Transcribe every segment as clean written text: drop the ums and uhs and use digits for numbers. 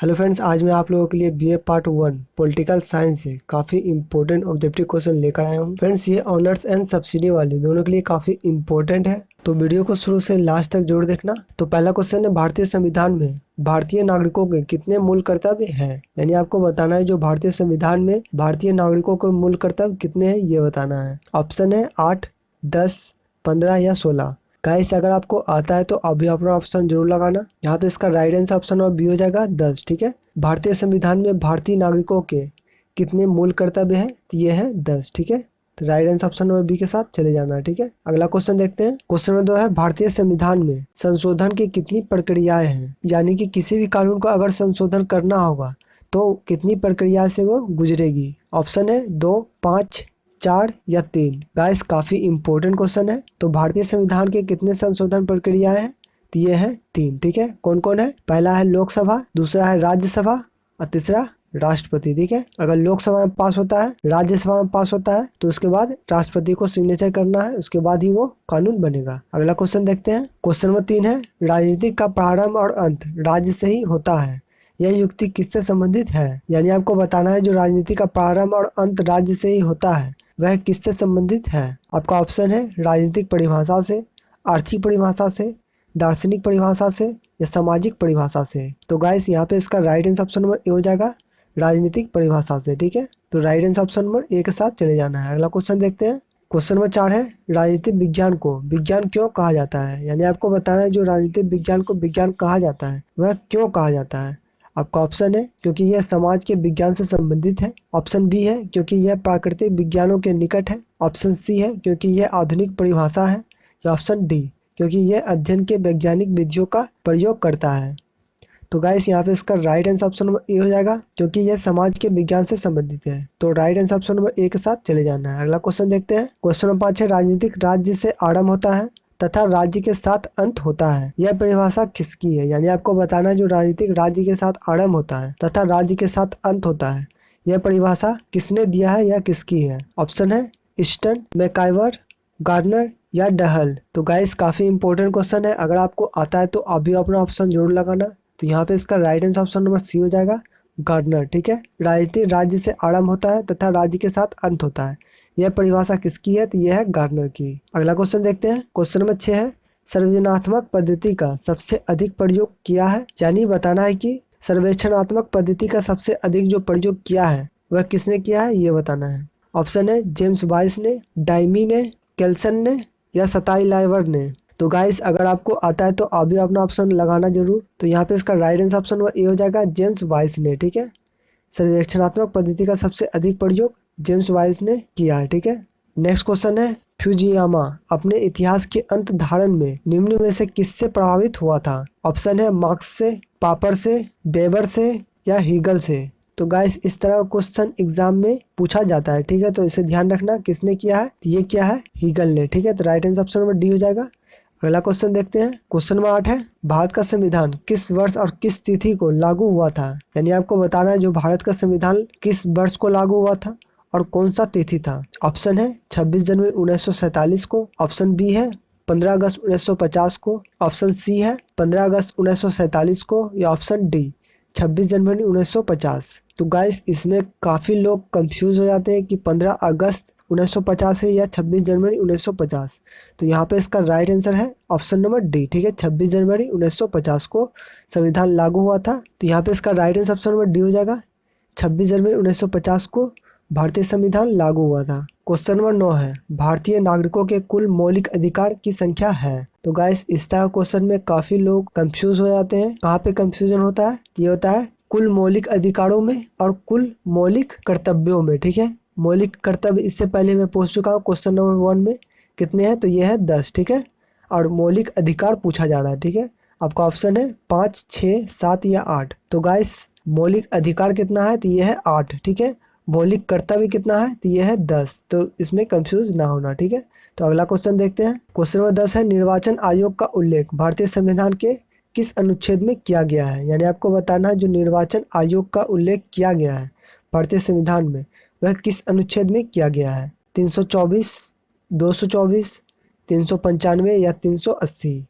Hello friends, आज मैं आप लोगों के लिए बीए पार्ट 1 पॉलिटिकल साइंस से काफ़ी इंपॉर्टेंट ऑब्जेक्टिव क्वेश्चन लेकर आया हूँ। फ्रेंड्स, ये ऑनर्स एंड सब्सिडी वाले दोनों के लिए काफ़ी इंपॉर्टेंट है, तो वीडियो को शुरू से लास्ट तक जरूर देखना। तो पहला क्वेश्चन है, भारतीय संविधान में भारतीय नागरिकों के कितने मूल कर्तव्य हैं? यानी आपको बताना है जो भारतीय संविधान में भारतीय नागरिकों के मूल कर्तव्य कितने हैं, ये बताना है। ऑप्शन है 8, 10, 15 या 16। गाइस, अगर आपको आता है तो अभी अपना ऑप्शन जरूर लगाना। यहाँ पे इसका right answer option number B हो जाएगा, 10। ठीक है, भारतीय संविधान में भारतीय नागरिकों के कितने मूल कर्तव्य हैं? तो ये है 10। ठीक है, तो right answer option number B के साथ चले जाना है। ठीक है, अगला क्वेश्चन देखते हैं। क्वेश्चन नंबर 2 है, भारतीय संविधान में संशोधन की कितनी प्रक्रियाएं हैं? यानी कि किसी भी कानून को अगर संशोधन करना होगा तो कितनी प्रक्रिया से वो गुजरेगी? ऑप्शन है 2, 5, 4 या 3। गाइस, काफी इंपॉर्टेंट क्वेश्चन है। तो भारतीय संविधान के कितने संशोधन प्रक्रियाएं हैं? तो ये है 3। ठीक है, कौन कौन है? पहला है लोकसभा, दूसरा है राज्यसभा और तीसरा राष्ट्रपति। ठीक है, अगर लोकसभा में पास होता है, राज्यसभा में पास होता है, तो उसके बाद राष्ट्रपति को सिग्नेचर करना है, उसके बाद ही वो कानून बनेगा। अगला क्वेश्चन देखते हैं। क्वेश्चन नंबर 3 है, राजनीति का प्रारंभ और अंत राज्य से ही होता है, यह युक्ति किससे संबंधित है? यानी आपको बताना है जो राजनीति का प्रारंभ और अंत राज्य से ही होता है वह किससे संबंधित है? आपका ऑप्शन है राजनीतिक परिभाषा से, आर्थिक परिभाषा से, दार्शनिक परिभाषा से या सामाजिक परिभाषा से। तो गाइस, यहाँ पे इसका right answer option number A हो जाएगा, राजनीतिक परिभाषा से। ठीक है, तो right answer option number A के साथ चले जाना है। अगला क्वेश्चन देखते हैं। क्वेश्चन नंबर 4 है, राजनीतिक विज्ञान को विज्ञान क्यों कहा जाता है? यानी आपको बताना है जो राजनीतिक विज्ञान को विज्ञान कहा जाता है वह क्यों कहा जाता है? आपका ऑप्शन है क्योंकि यह समाज के विज्ञान से संबंधित है। ऑप्शन बी है क्योंकि यह प्राकृतिक विज्ञानों के निकट है। ऑप्शन सी है क्योंकि यह आधुनिक परिभाषा है। या ऑप्शन डी क्योंकि यह अध्ययन के वैज्ञानिक विधियों का प्रयोग करता है। तो गाइस, यहाँ पे इसका right answer option number A हो जाएगा क्योंकि यह समाज के विज्ञान से संबंधित है। तो right answer option number A के साथ चले जाना है। अगला क्वेश्चन देखते हैं। क्वेश्चन नंबर 5 है, राजनीतिक राज्य से आरंभ होता है तथा राज्य के साथ अंत होता है, यह परिभाषा किसकी है? यानी आपको बताना है जो राजनीतिक राज्य के साथ आरंभ होता है तथा राज्य के साथ अंत होता है, यह परिभाषा किसने दिया है या किसकी है? ऑप्शन है ईस्टन, मैकाइवर, गार्डनर या डहल। तो गाइस, काफी इंपॉर्टेंट क्वेश्चन है। अगर आपको आता है तो अभी अपना ऑप्शन जरूर लगाना। तो यहाँ पे इसका right answer option number C हो जाएगा, गार्डनर। ठीक है, राजनीतिक राज्य से आरंभ होता है तथा राज्य के साथ अंत होता है, यह परिभाषा किसकी है? तो यह है गार्डनर की। अगला क्वेश्चन देखते हैं। क्वेश्चन नंबर 6 है, सर्वजनात्मक पद्धति का सबसे अधिक प्रयोग किया है? यानी बताना है कि सर्वेक्षणात्मक पद्धति का सबसे अधिक जो प्रयोग किया है वह किसने किया है, ये बताना है। ऑप्शन है जेम्स वाइस ने, डाइमी ने, केल्सन ने या सताई लाइवर ने। तो गाइस, अगर आपको आता है तो अभी अपना ऑप्शन लगाना जरूर। तो यहाँ पे इसका right answer option number A हो जाएगा, जेम्स वाइस ने। ठीक है, सर्वेक्षणात्मक पद्धति का सबसे अधिक प्रयोग जेम्स वाइस ने किया है। ठीक है, नेक्स्ट क्वेश्चन है, फ्यूजियामा अपने इतिहास के अंत धारण में निम्न में से किससे प्रभावित हुआ था? ऑप्शन है मार्क्स से, पापर से, वेबर से या हीगल से। तो गाइस, इस तरह का क्वेश्चन एग्जाम में पूछा जाता है। ठीक है, तो इसे ध्यान रखना, किसने किया है? तो ये क्या है, हीगल ने। ठीक है, तो right answer option number D हो जाएगा। अगला क्वेश्चन देखते हैं। क्वेश्चन नंबर 8 है, भारत का संविधान किस वर्ष और किस तिथि को लागू हुआ था? यानी आपको बताना है जो भारत का संविधान किस वर्ष को लागू हुआ था और कौन सा तिथि था। ऑप्शन है 26 जनवरी 1947 को, ऑप्शन बी है 15 अगस्त 1950 को, ऑप्शन सी है 15 अगस्त 1947 को या ऑप्शन डी 26 जनवरी 1950। तो गाइस, इसमें काफ़ी लोग कंफ्यूज हो जाते हैं कि 15 अगस्त 1950 है या 26 जनवरी 1950। तो यहाँ पे इसका राइट आंसर है ऑप्शन नंबर डी। ठीक है, 26 जनवरी 1950 को संविधान लागू हुआ था। तो यहाँ पे इसका right answer option number D हो जाएगा, 26 जनवरी 1950 को भारतीय संविधान लागू हुआ था। क्वेश्चन नंबर 9 है, भारतीय नागरिकों के कुल मौलिक अधिकार की संख्या है? तो गाइस, इस तरह क्वेश्चन में काफी लोग कंफ्यूज हो जाते हैं। कहाँ पे कंफ्यूजन होता है? ये होता है कुल मौलिक अधिकारों में और कुल मौलिक कर्तव्यों में। ठीक है, मौलिक कर्तव्य इससे पहले मैं पूछ चुका हूँ क्वेश्चन नंबर 1 में, कितने हैं? तो ये है 10। ठीक है, और मौलिक अधिकार पूछा जा रहा है। ठीक है, आपका ऑप्शन है 5, 6, 7 या 8। तो गाइस, मौलिक अधिकार कितना है? तो ये है 8। ठीक है, मौलिक कर्तव्य कितना है? तो ये है 10। तो इसमें कंफ्यूज ना होना। ठीक है, तो अगला क्वेश्चन देखते हैं। क्वेश्चन नंबर 10 है, निर्वाचन आयोग का उल्लेख भारतीय संविधान के किस अनुच्छेद में किया गया है? यानी आपको बताना है जो निर्वाचन आयोग का उल्लेख किया गया है भारतीय संविधान में वह किस अनुच्छेद में किया गया है? 324, 224, 395 या 380।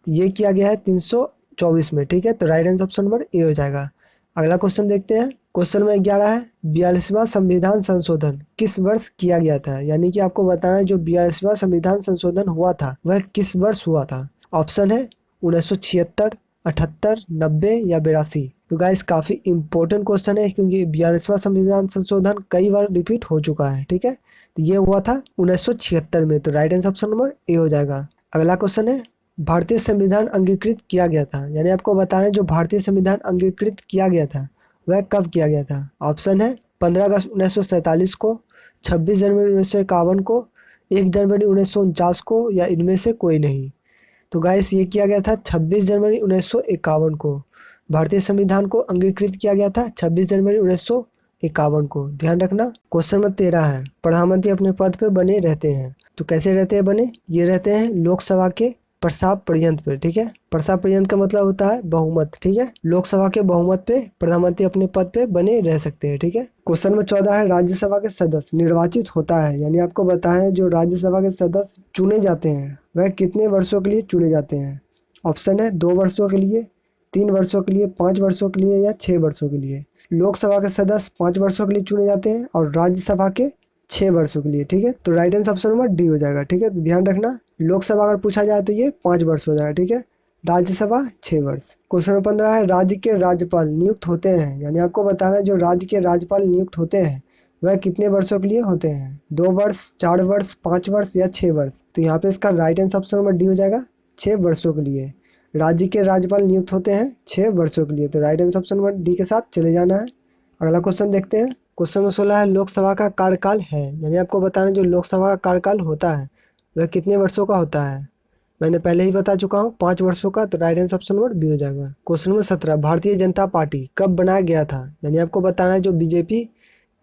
ये किया गया है 324 में। ठीक है, तो right answer option number A हो जाएगा। अगला क्वेश्चन देखते हैं। क्वेश्चन नंबर 11 है 42वां संविधान संशोधन किस वर्ष किया गया था। यानी कि आपको बताना है जो 42वां संविधान संशोधन हुआ था वह किस वर्ष हुआ था। ऑप्शन है 1976, 78, 90 या 82। तो गाइस काफी इंपॉर्टेंट क्वेश्चन है क्योंकि 42वां संविधान संशोधन कई बार रिपीट हो चुका है। ठीक है, तो ये हुआ था 1976 में। तो right answer option number A हो जाएगा। अगला क्वेश्चन है भारतीय संविधान अंगीकृत किया गया था। यानी आपको बताना है जो भारतीय संविधान अंगीकृत किया गया था वह कब किया गया था। ऑप्शन है 15 अगस्त 1947 को, 26 जनवरी 1951 को, 1 जनवरी 1949 को या इनमें से कोई नहीं। तो गाइस ये किया गया था 26 जनवरी 1951 को। भारतीय संविधान को अंगीकृत किया गया था 26 जनवरी 1951 को। ध्यान रखना। क्वेश्चन नंबर 13 है प्रधानमंत्री अपने पद पे बने रहते हैं। तो कैसे रहते हैं बने, ये रहते हैं लोकसभा के प्रस्ताव पर्यंत पे। ठीक है, प्रस्ताव पर्यंत का मतलब होता है बहुमत। ठीक है, लोकसभा के बहुमत पे प्रधानमंत्री अपने पद पे बने रह सकते हैं। ठीक है, क्वेश्चन नंबर 14 है राज्यसभा के सदस्य निर्वाचित होता है। यानी आपको बताएं जो राज्यसभा के सदस्य चुने जाते हैं वह कितने वर्षों के लिए चुने जाते हैं। ऑप्शन है 2 वर्षों के लिए, 3 वर्षों के लिए, 5 वर्षों के लिए या 6 वर्षों के लिए। लोकसभा के सदस्य 5 वर्षों के लिए चुने जाते हैं और राज्यसभा के 6 वर्षों के लिए। ठीक है, तो right answer option number D हो जाएगा। ठीक है, तो ध्यान रखना लोकसभा अगर पूछा जाए तो ये 5 वर्ष हो जाएगा। ठीक है, राज्यसभा 6 वर्ष। क्वेश्चन नंबर 15 है राज्य के राज्यपाल नियुक्त होते हैं। यानी आपको बताना है जो राज्य के राज्यपाल नियुक्त होते हैं वह कितने वर्षों के लिए होते हैं। 2 वर्ष, 4 वर्ष, 5 वर्ष या 6 वर्ष। तो यहाँ पे इसका right answer option number D हो जाएगा 6 वर्षों के लिए। राज्य के राज्यपाल नियुक्त होते हैं 6 वर्षों के लिए। तो right answer option number D के साथ चले जाना है। अगला क्वेश्चन देखते हैं। क्वेश्चन नंबर 16 है लोकसभा का कार्यकाल है। यानी आपको बताना जो लोकसभा का कार्यकाल होता है वह कितने वर्षों का होता है। मैंने पहले ही बता चुका हूँ 5 वर्षों का। तो right answer option number B हो जाएगा। Question number 17 Bharatiya Janata party कब बनाया गया था। यानी आपको बताना है जो बीजेपी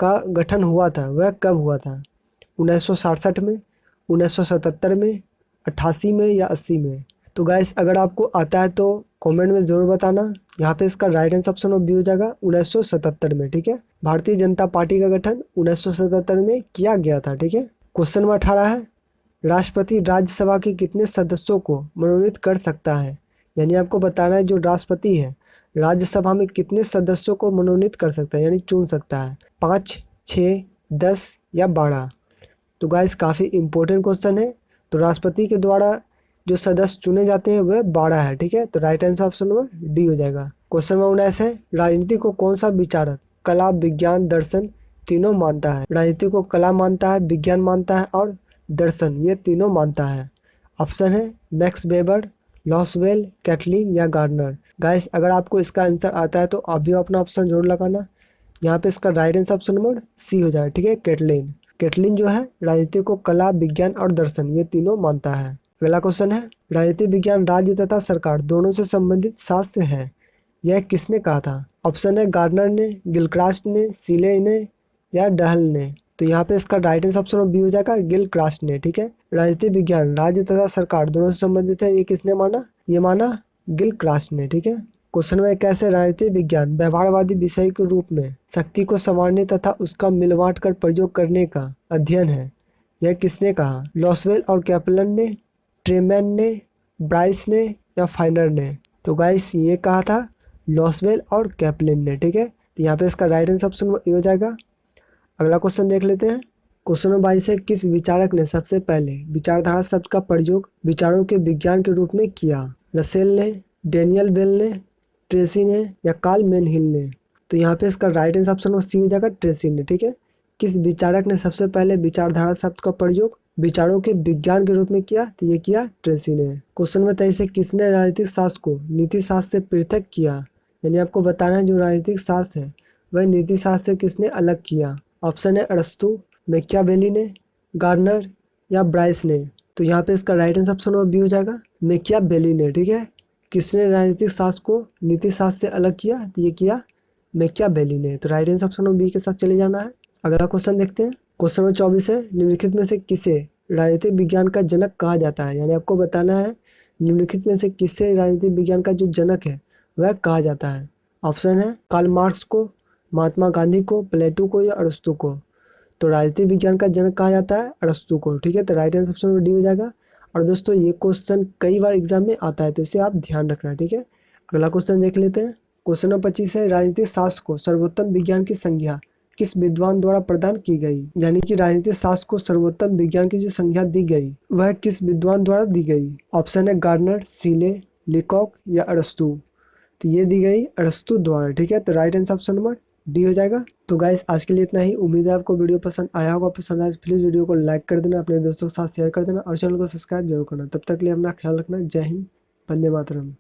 का गठन हुआ था वह कब हुआ था। 1967 में, 1977 में, 88 में या 80 में। तो गाइस अगर आपको आता है तो कमेंट में ज़रूर बताना। यहाँ पे इसका right answer option number B हो जाएगा 1977 में। ठीक है, भारतीय जनता पार्टी का गठन 1977 में किया गया था। ठीक है, क्वेश्चन नंबर 18 है राष्ट्रपति राज्यसभा के कितने सदस्यों को मनोनीत कर सकता है। यानी आपको बताना है जो राष्ट्रपति है राज्यसभा में कितने सदस्यों को मनोनीत कर सकता है यानी चुन सकता है। 5, 6, 10 या 12। तो गाइस काफ़ी इंपॉर्टेंट क्वेश्चन है। तो राष्ट्रपति के द्वारा जो सदस्य चुने जाते हैं वह 12 है। ठीक है, तो right answer option number D हो जाएगा। क्वेश्चन नंबर 19 है राजनीति को कौन सा विचारक कला, विज्ञान, दर्शन तीनों मानता है। राजनीति को कला मानता है, विज्ञान मानता है और दर्शन ये तीनों मानता है। ऑप्शन है मैक्स वेबर, लॉसवेल, कैटलिन या गार्डनर। गाइस अगर आपको इसका आंसर आता है तो आप भी अपना ऑप्शन जरूर लगाना। यहाँ पे इसका right answer option number C हो जाए। ठीक है, कैटलिन। कैटलिन जो है राजनीति को कला, विज्ञान और दर्शन ये तीनों मानता है। अगला क्वेश्चन है राजनीति विज्ञान राज्य तथा सरकार दोनों से संबंधित शास्त्र है यह किसने कहा था। ऑप्शन है गार्डनर ने, गिलक्रास्ट ने, सीले ने या डहल ने। तो यहाँ पे इसका राइट आंसर ऑप्शन बी हो जाएगा गिलक्रास्ट ने। ठीक है, राजनीति विज्ञान राज्य तथा सरकार दोनों से संबंधित है ये किसने माना, ये माना गिलक्रास्ट ने। ठीक है, क्वेश्चन में कैसे राजनीति विज्ञान व्यवहारवादी विषय के रूप में शक्ति को संवारने तथा उसका मिलवाट कर प्रयोग करने का अध्ययन है यह किसने कहा। लॉसवेल और कैपलन ने, ट्रेमैन ने, ब्राइस ने या फाइनर ने। तो गाइस ये कहा था लॉसवेल और कैपलन ने। ठीक है, तो यहाँ पे इसका राइट आंसर ऑप्शन ए हो जाएगा। अगला क्वेश्चन देख लेते हैं। क्वेश्चन नंबर 22 है किस विचारक ने सबसे पहले विचारधारा शब्द का प्रयोग विचारों के विज्ञान के रूप में किया। रसेल ने, डेनियल बेल ने, ट्रेसी ने या कार्ल मैनहिल ने। तो यहाँ पे इसका राइट आंसर ऑप्शन सी हो जाएगा ट्रेसी ने। ठीक है, किस विचारक ने सबसे पहले विचारधारा शब्द का प्रयोग विचारों के विज्ञान के रूप में किया, तो ये किया ट्रेसी ने। क्वेश्चन नंबर 23 है किसने राजनीतिक शास्त्र को नीति शास्त्र से पृथक किया। यानी आपको बताना है जो राजनीतिक शास्त्र है वह नीति शास्त्र से किसने अलग किया। ऑप्शन है अरस्तु, मैकियावेली ने, गार्डनर या ब्राइस ने। तो यहाँ पे इसका राइट आंसर ऑप्शन बी हो जाएगा मैकियावेली ने। ठीक है, किसने राजनीतिक शास्त्र को नीति शास्त्र से अलग किया, तो ये किया मैकियावेली ने। तो राइट आंसर ऑप्शन बी के साथ चले जाना है। अगला क्वेश्चन देखते हैं। क्वेश्चन नंबर 24 है निम्नलिखित में से किसे राजनीतिक विज्ञान का जनक कहा जाता है। यानी आपको बताना है निम्नलिखित में से किसे राजनीतिक विज्ञान का जो जनक है वह कहा जाता है। ऑप्शन है कार्ल मार्क्स को, महात्मा गांधी को, प्लेटो को या अरस्तु को। तो राजनीतिक विज्ञान का जनक कहा जाता है अरस्तु को। ठीक है, तो राइट आंसर ऑप्शन डी हो जाएगा। और दोस्तों ये क्वेश्चन कई बार एग्जाम में आता है तो इसे आप ध्यान रखना। ठीक है, अगला क्वेश्चन देख लेते हैं। क्वेश्चन नंबर 25 है, राजनीतिक शास्त्र को सर्वोत्तम विज्ञान की संज्ञा किस विद्वान द्वारा प्रदान की गई। यानी कि राजनीतिक शास्त्र को सर्वोत्तम विज्ञान की जो संज्ञा दी गई वह किस विद्वान द्वारा दी गई। ऑप्शन है गार्डनर, सीले, लिकॉक या अरस्तु। तो ये दी गई अरस्तु द्वारा। ठीक है, तो right answer option number D हो जाएगा। तो गाइस आज के लिए इतना ही। उम्मीद है आपको वीडियो पसंद आया होगा। पसंद आया प्लीज वीडियो को लाइक कर देना, अपने दोस्तों के साथ शेयर कर देना और चैनल को सब्सक्राइब जरूर करना। तब तक के लिए अपना ख्याल रखना। जय हिंद, वंदे मातरम।